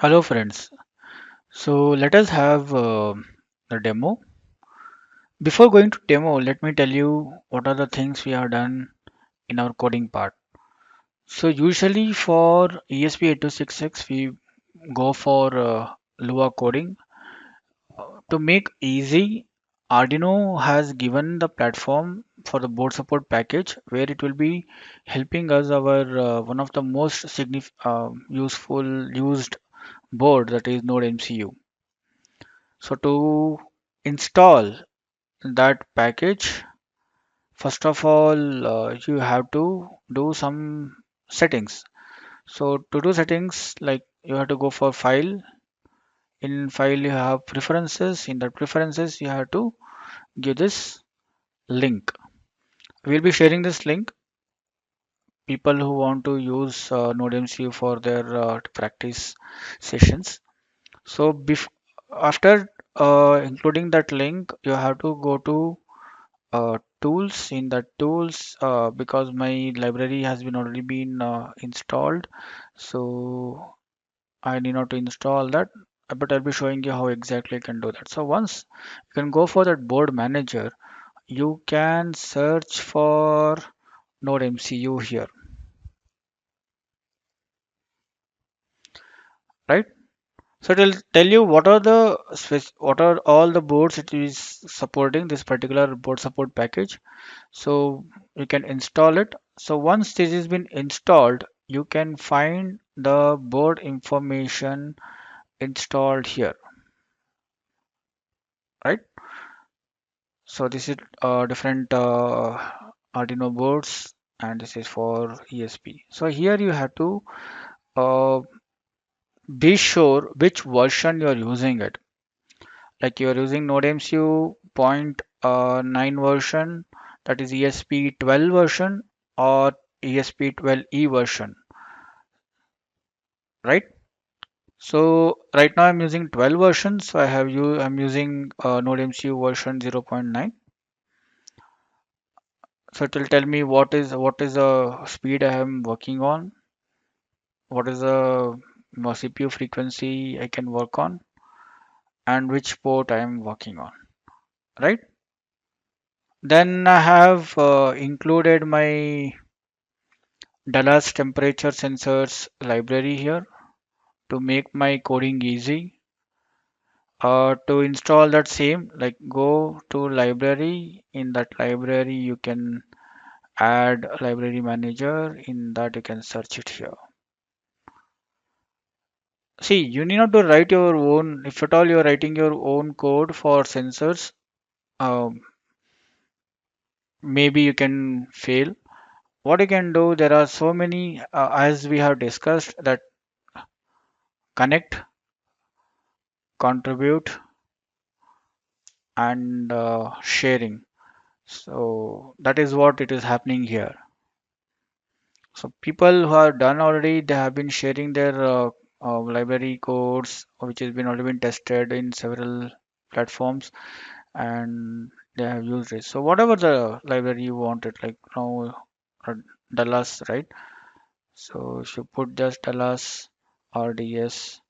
Hello friends. So let us have the demo. Before going to demo, let me tell you what are the things we have done in our coding part. So usually for ESP8266 we go for Lua coding. To make easy, Arduino has given the platform for the board support package where it will be helping us our one of the most useful used board, that is Nodemcu. So to install that package, first of all, you have to do some settings. So to do settings, like you have to go for file. In file, you have preferences. In that preferences, you have to give this link. We'll be sharing this link. People who want to use NodeMCU for their practice sessions. So after including that link, you have to go to tools. In the tools, because my library has been already been installed, so I need not to install that, but I'll be showing you how exactly I can do that. So once you can go for that board manager, you can search for node MCU here, right? So it will tell you what are all the boards it is supporting, this particular board support package. So you can install it. So once this has been installed, you can find the board information installed here, right? So this is different Arduino boards, and this is for ESP. So here you have to uh, be sure which version you are using it. Like you are using NodeMCU point 9 version, that is ESP12 version, or ESP12E version, right? So right now I'm using 12 versions. So I'm using NodeMCU version 0.9. So it will tell me what is the speed I am working on, what is the CPU frequency I can work on, and which port I am working on, right? Then I have included my Dallas temperature sensors library here to make my coding easy. To install that same, like go to library. In that library, you can add a library manager. In that, you can search it here. See, you need not to write your own. If at all you're writing your own code for sensors, um, maybe you can fail. What you can do, there are so many, as we have discussed, that connect, contribute, and sharing. So that is what it is happening here. So people who are done already, they have been sharing their library codes, which has been already been tested in several platforms, and they have used it. So whatever the library you wanted, like now uh, Dallas, right? So if you put just Dallas RDS,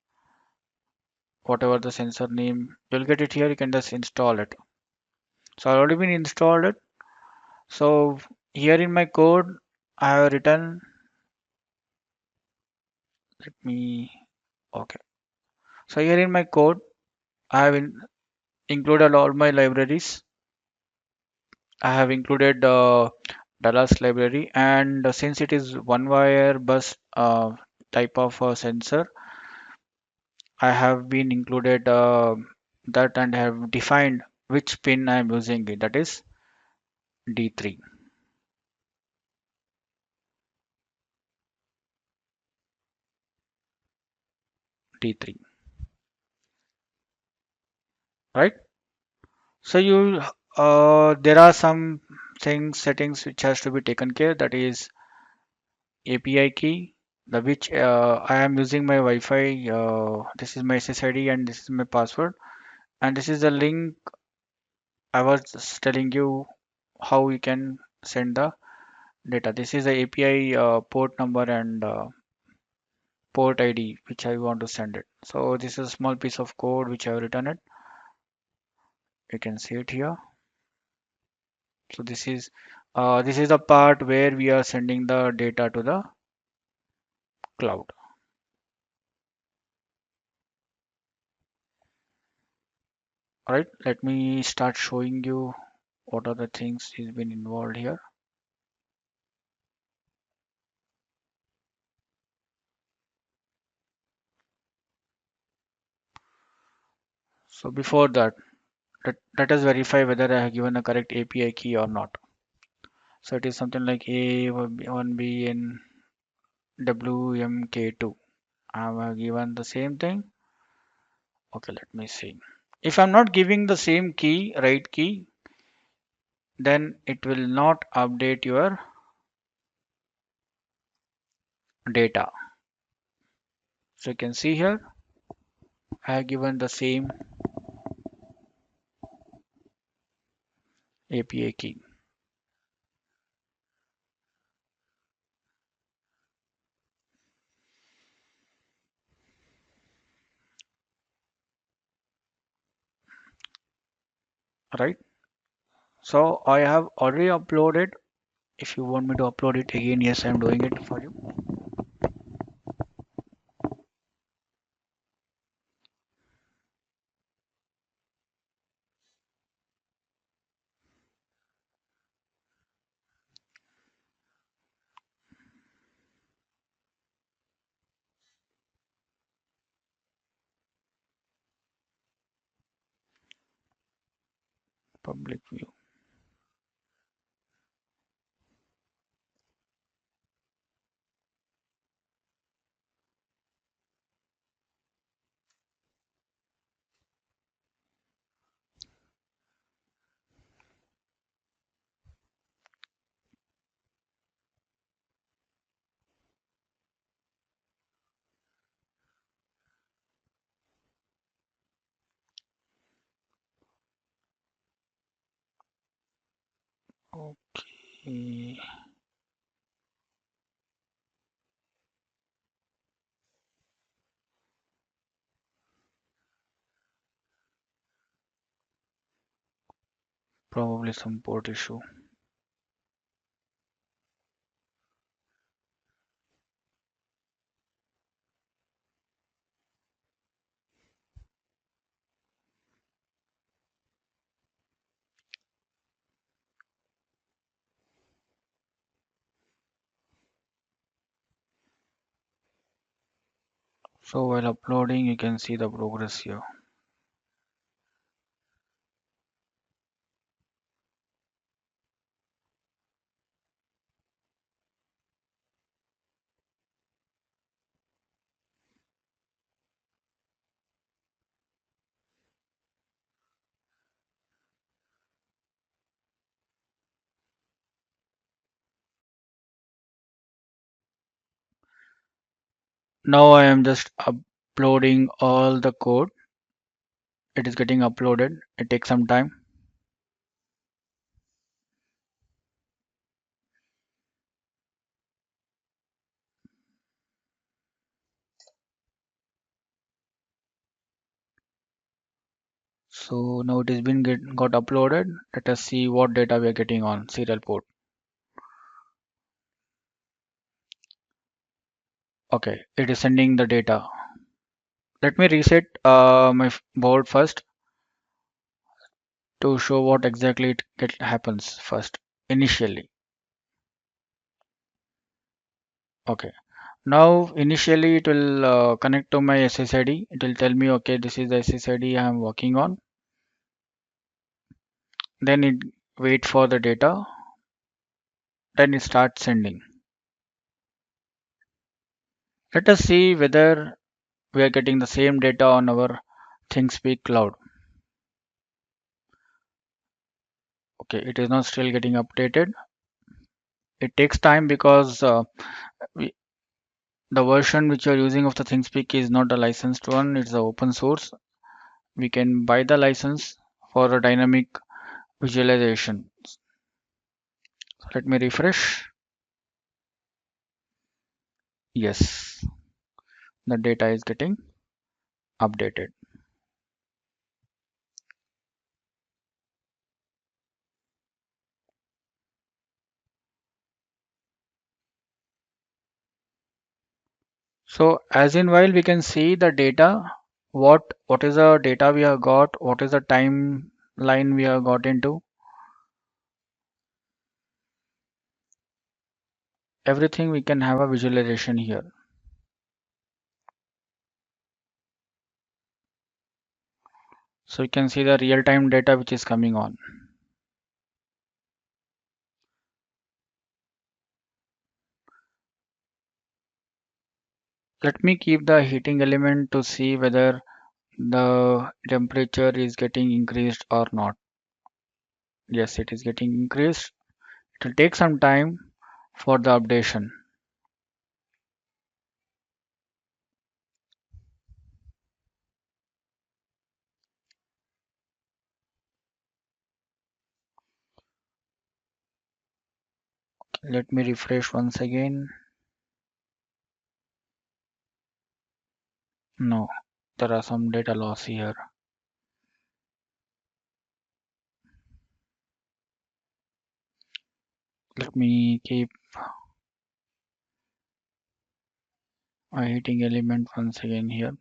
whatever the sensor name, you'll get it here. You can just install it. So I already been installed it. So here in my code, I have written. Let me. Okay. So here in my code, I have included all my libraries. I have included Dallas library, and since it is one wire bus type of sensor, I have been included that and have defined which pin I am using it. That is D3, D3, right? So there are some things settings which has to be taken care. That is API key, the which I am using my Wi-Fi. This is my SSID and this is my password, and this is the link I was just telling you how you can send the data. This is the API port number and port ID which I want to send it. So this is a small piece of code which I have written it. You can see it here. So this is the part where we are sending the data to the cloud. All right, let me start showing you what are the things is been involved here. So before that, let us verify whether I have given the correct API key or not. So it is something like A1B and WMK2. I have given the same thing. Okay, let me see. If I'm not giving the same key, right key, then it will not update your data. So you can see here, I have given the same API key. Right? So I have already uploaded. If you want me to upload it again, yes, I'm doing it for you. Public view. Okay. Probably some port issue. So while uploading, you can see the progress here. Now I am just uploading all the code. It is getting uploaded. It takes some time. So now it has been got uploaded. Let us see what data we are getting on serial port. Okay, it is sending the data. Let me reset my board first to show what exactly happens first initially. Okay. Now initially it will connect to my SSID. It will tell me, okay, this is the SSID I am working on. Then it wait for the data. Then it starts sending. Let us see whether we are getting the same data on our thingspeak cloud. Okay, it is not still getting updated. It takes time because the version which you are using of the thingspeak is not a licensed one. It's the open source. We can buy the license for a dynamic visualization. Let me refresh. Yes. the data is getting updated. So as in while we can see the data, what is the data we have got, what is the timeline we have got into, everything we can have a visualization here. So you can see the real-time data which is coming on. Let me keep the heating element to see whether the temperature is getting increased or not. Yes, it is getting increased. It will take some time for the updation. Let me refresh once again. No, there are some data loss here. Let me keep a heating element once again here.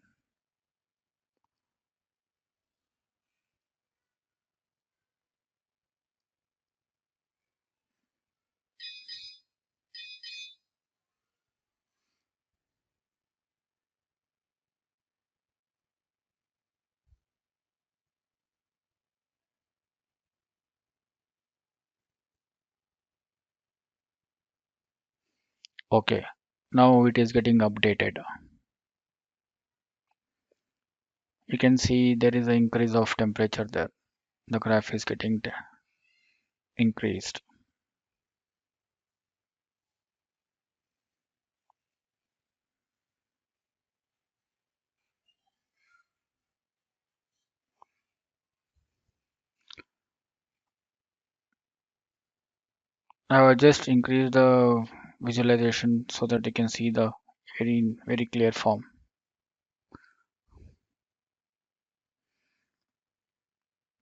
Okay, now it is getting updated. You can see there is an increase of temperature there. The graph is getting increased. I will just increase the visualization so that you can see the very clear form.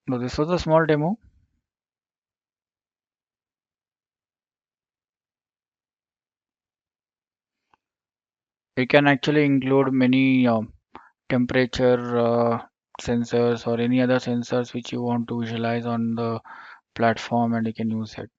Now this was a small demo. You can actually include many temperature sensors or any other sensors which you want to visualize on the platform, and you can use it.